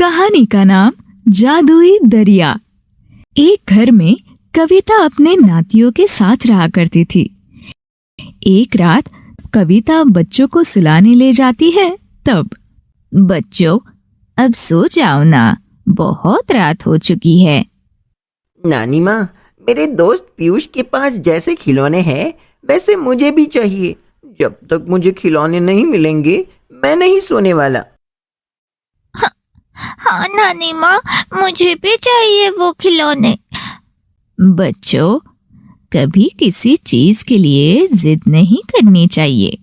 कहानी का नाम जादुई दरिया। एक घर में कविता अपने नातियों के साथ रहा करती थी। एक रात कविता बच्चों को सुलाने ले जाती है। तब बच्चों, अब सो जाओ ना, बहुत रात हो चुकी है। नानी माँ, मेरे दोस्त पीयूष के पास जैसे खिलौने हैं वैसे मुझे भी चाहिए। जब तक मुझे खिलौने नहीं मिलेंगे मैं नहीं सोने वाला। हाँ नानी माँ, मुझे भी चाहिए वो खिलौने। बच्चों, कभी किसी चीज के लिए जिद नहीं करनी चाहिए।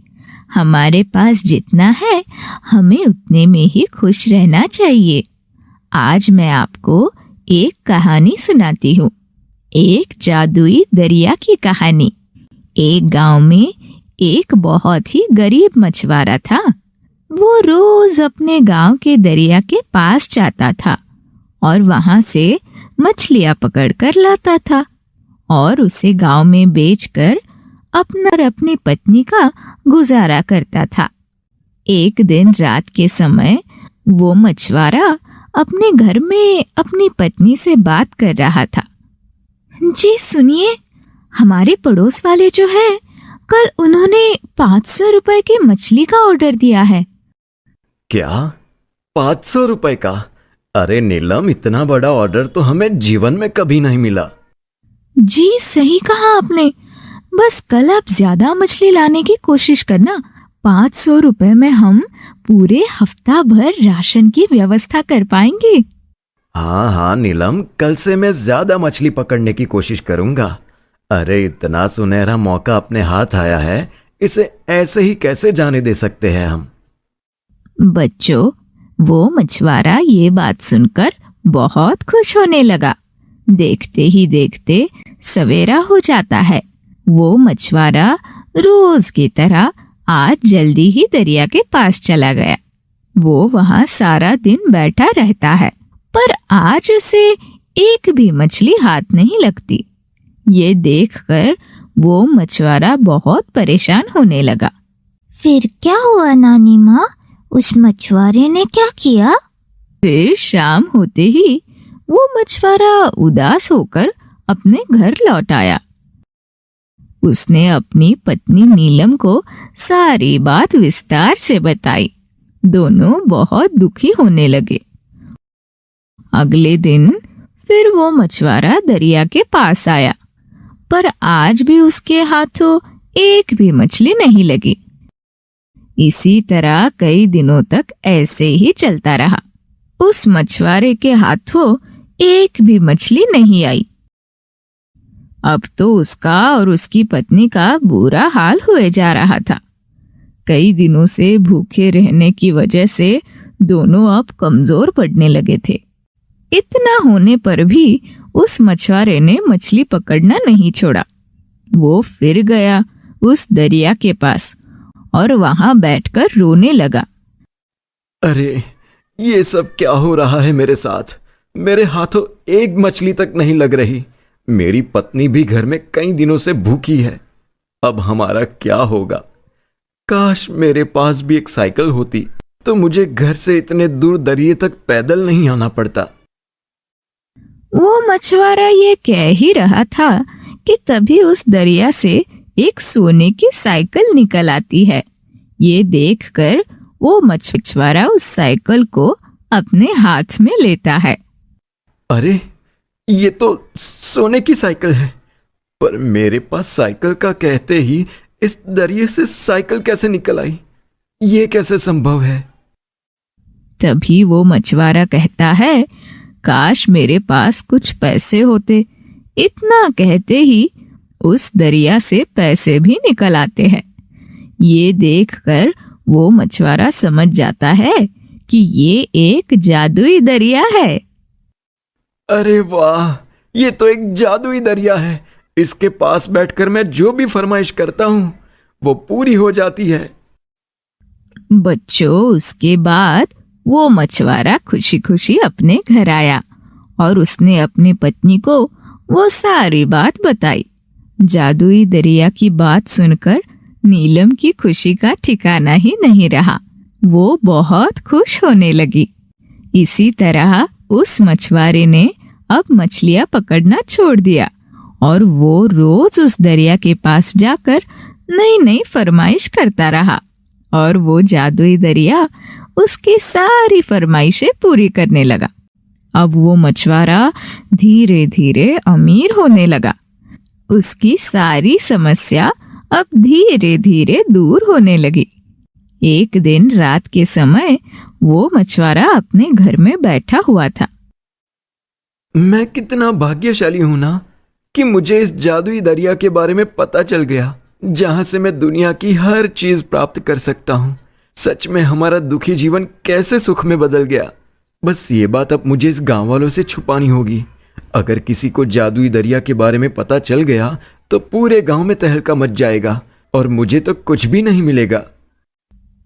हमारे पास जितना है हमें उतने में ही खुश रहना चाहिए। आज मैं आपको एक कहानी सुनाती हूँ, एक जादुई दरिया की कहानी। एक गांव में एक बहुत ही गरीब मछुआरा था। वो रोज अपने गांव के दरिया के पास जाता था और वहां से मछलियां पकड़कर लाता था और उसे गांव में बेचकर अपना और अपनी पत्नी का गुजारा करता था। एक दिन रात के समय वो मछुआरा अपने घर में अपनी पत्नी से बात कर रहा था। जी सुनिए, हमारे पड़ोस वाले जो है, कल उन्होंने 500 रुपए की मछली का ऑर्डर दिया है। क्या? 500 रुपए का? अरे नीलम, इतना बड़ा ऑर्डर तो हमें जीवन में कभी नहीं मिला। जी सही कहा आपने। बस कल आप ज्यादा मछली लाने की कोशिश करना। 500 रुपए में हम पूरे हफ्ता भर राशन की व्यवस्था कर पाएंगे। हाँ हाँ नीलम, कल से मैं ज्यादा मछली पकड़ने की कोशिश करूंगा। अरे इतना सुनहरा मौका अपने हाथ आया है, इसे ऐसे ही कैसे जाने दे सकते हैं हम। बच्चों, वो मछुआरा ये बात सुनकर बहुत खुश होने लगा। देखते ही देखते सवेरा हो जाता है। वो मछुआरा रोज की तरह आज जल्दी ही दरिया के पास चला गया। वो वहां सारा दिन बैठा रहता है, पर आज उसे एक भी मछली हाथ नहीं लगती। ये देखकर वो मछुआरा बहुत परेशान होने लगा। फिर क्या हुआ नानी माँ? उस मछुआरे ने क्या किया? फिर शाम होते ही वो मछुआरा उदास होकर अपने घर लौट आया। उसने अपनी पत्नी नीलम को सारी बात विस्तार से बताई। दोनों बहुत दुखी होने लगे। अगले दिन फिर वो मछुआरा दरिया के पास आया, पर आज भी उसके हाथों एक भी मछली नहीं लगी। इसी तरह कई दिनों तक ऐसे ही चलता रहा। उस मछुआरे के हाथों एक भी मछली नहीं आई। अब तो उसका और उसकी पत्नी का बुरा हाल हुए जा रहा था। कई दिनों से भूखे रहने की वजह से दोनों अब कमजोर पड़ने लगे थे। इतना होने पर भी उस मछुआरे ने मछली पकड़ना नहीं छोड़ा। वो फिर गया उस दरिया के पास और वहां बैठकर रोने लगा। अरे ये सब क्या हो रहा है मेरे साथ? मेरे हाथों एक मछली तक नहीं लग रही। मेरी पत्नी भी घर में कई दिनों से भूखी है। अब हमारा क्या होगा? काश मेरे पास भी एक साइकिल होती तो मुझे घर से इतने दूर दरिया तक पैदल नहीं आना पड़ता। वो मछुआरा ये कह ही रहा था कि तभी उस दरिया से एक सोने की साइकिल निकल आती है। ये देखकर वो मछुआरा उस साइकिल को अपने हाथ में लेता है। अरे ये तो सोने की साइकिल है, पर मेरे पास साइकिल का कहते ही इस दरिया से साइकिल कैसे निकल आई? ये कैसे संभव है? तभी वो मछुआरा कहता है, काश मेरे पास कुछ पैसे होते। इतना कहते ही उस दरिया से पैसे भी निकल आते हैं। ये देखकर वो मछुआरा समझ जाता है कि ये एक जादुई दरिया है। अरे वाह, ये तो एक जादुई दरिया है। इसके पास बैठकर मैं जो भी फरमाइश करता हूँ वो पूरी हो जाती है। बच्चों, उसके बाद वो मछुआरा खुशी खुशी अपने घर आया और उसने अपनी पत्नी को वो सारी बात बताई। जादुई दरिया की बात सुनकर नीलम की खुशी का ठिकाना ही नहीं रहा। वो बहुत खुश होने लगी। इसी तरह उस मछुआरे ने अब मछलियां पकड़ना छोड़ दिया और वो रोज उस दरिया के पास जाकर नई नई फरमाइश करता रहा और वो जादुई दरिया उसकी सारी फरमाइशें पूरी करने लगा। अब वो मछुआरा धीरे धीरे अमीर होने लगा। उसकी सारी समस्या अब धीरे धीरे दूर होने लगी। एक दिन रात के समय वो मछुआरा अपने घर में बैठा हुआ था। मैं कितना भाग्यशाली हूं ना कि मुझे इस जादुई दरिया के बारे में पता चल गया, जहां से मैं दुनिया की हर चीज प्राप्त कर सकता हूं। सच में हमारा दुखी जीवन कैसे सुख में बदल गया। बस ये बात अब मुझे इस गांव वालों से छुपानी होगी। अगर किसी को जादुई दरिया के बारे में पता चल गया तो पूरे गांव में तहलका मच जाएगा और मुझे तो कुछ भी नहीं मिलेगा।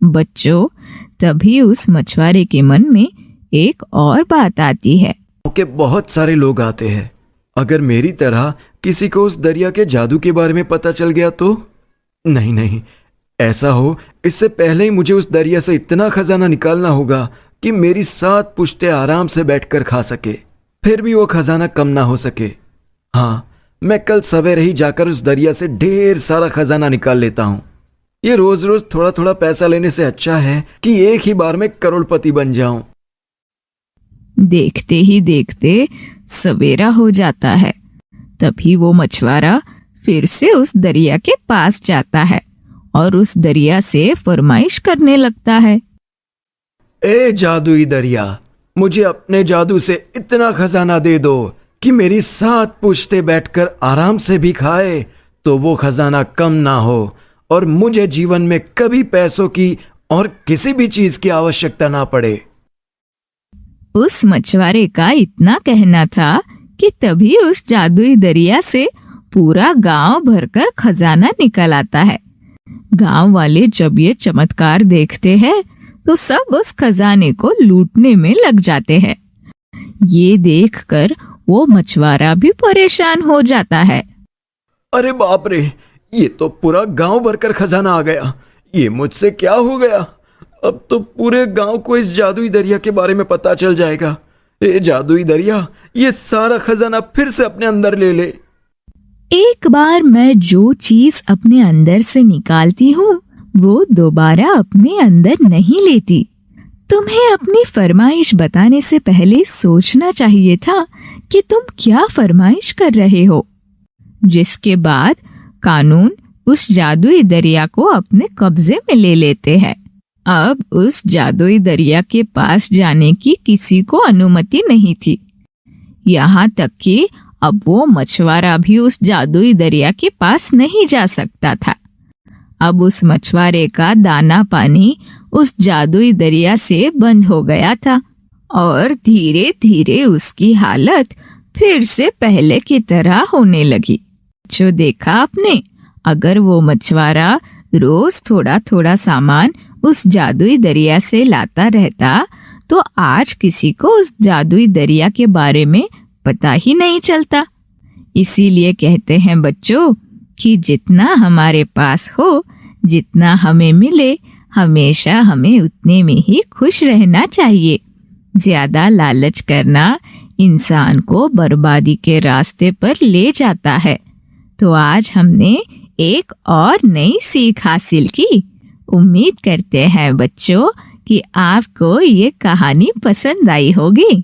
बच्चों, तभी उस मछुआरे के मन में एक और बात आती है के बहुत सारे लोग आते हैं। अगर मेरी तरह किसी को उस दरिया के जादू के बारे में पता चल गया तो नहीं नहीं, ऐसा हो इससे पहले ही मुझे उस दरिया से इतना खजाना निकालना होगा कि मेरी 7 पुश्तें आराम से बैठकर खा सके, फिर भी वो खजाना कम ना हो सके। हाँ, मैं कल सवेरे ही जाकर उस दरिया से ढेर सारा खजाना निकाल लेता हूँ। ये रोज रोज थोड़ा थोड़ा पैसा लेने से अच्छा है कि एक ही बार में करोड़पति बन जाऊं। देखते ही देखते सवेरा हो जाता है। तभी वो मछुआरा फिर से उस दरिया के पास जाता है और उस दरिया से फरमाइश करने लगता है। ए जादुई दरिया, मुझे अपने जादू से इतना खजाना दे दो कि मेरी 7 पुश्तें बैठकर आराम से भी खाए तो वो खजाना कम ना हो और मुझे जीवन में कभी पैसों की और किसी भी चीज की आवश्यकता ना पड़े। उस मछुआरे का इतना कहना था कि तभी उस जादुई दरिया से पूरा गांव भरकर खजाना निकल आता है। गांव वाले जब ये चमत्कार देखते हैं तो सब उस खजाने को लूटने में लग जाते हैं। ये देखकर वो मछुआरा भी परेशान हो जाता है। अरे बाप रे, ये तो पूरा गांव भरकर खजाना आ गया। ये मुझसे क्या हो गया? अब तो पूरे गांव को इस जादुई दरिया के बारे में पता चल जाएगा। ए जादुई दरिया, ये सारा खजाना फिर से अपने अंदर ले ले। एक बार मैं जो चीज अपने अंदर से निकालती हूँ वो दोबारा अपने अंदर नहीं लेती। तुम्हें अपनी फरमाइश बताने से पहले सोचना चाहिए था कि तुम क्या फरमाइश कर रहे हो। जिसके बाद कानून उस जादुई दरिया को अपने कब्जे में ले लेते हैं। अब उस जादुई दरिया के पास जाने की किसी को अनुमति नहीं थी। यहाँ तक कि अब वो मछुआरा भी उस जादुई दरिया के पास नहीं जा सकता था। अब उस मछुआरे का दाना पानी उस जादुई दरिया से बंद हो गया था और धीरे धीरे उसकी हालत फिर से पहले की तरह होने लगी। जो देखा आपने, अगर वो मछुआरा रोज थोड़ा थोड़ा सामान उस जादुई दरिया से लाता रहता तो आज किसी को उस जादुई दरिया के बारे में पता ही नहीं चलता। इसीलिए कहते हैं बच्चों कि जितना हमारे पास हो, जितना हमें मिले, हमेशा हमें उतने में ही खुश रहना चाहिए। ज्यादा लालच करना इंसान को बर्बादी के रास्ते पर ले जाता है। तो आज हमने एक और नई सीख हासिल की। उम्मीद करते हैं बच्चों कि आपको ये कहानी पसंद आई होगी।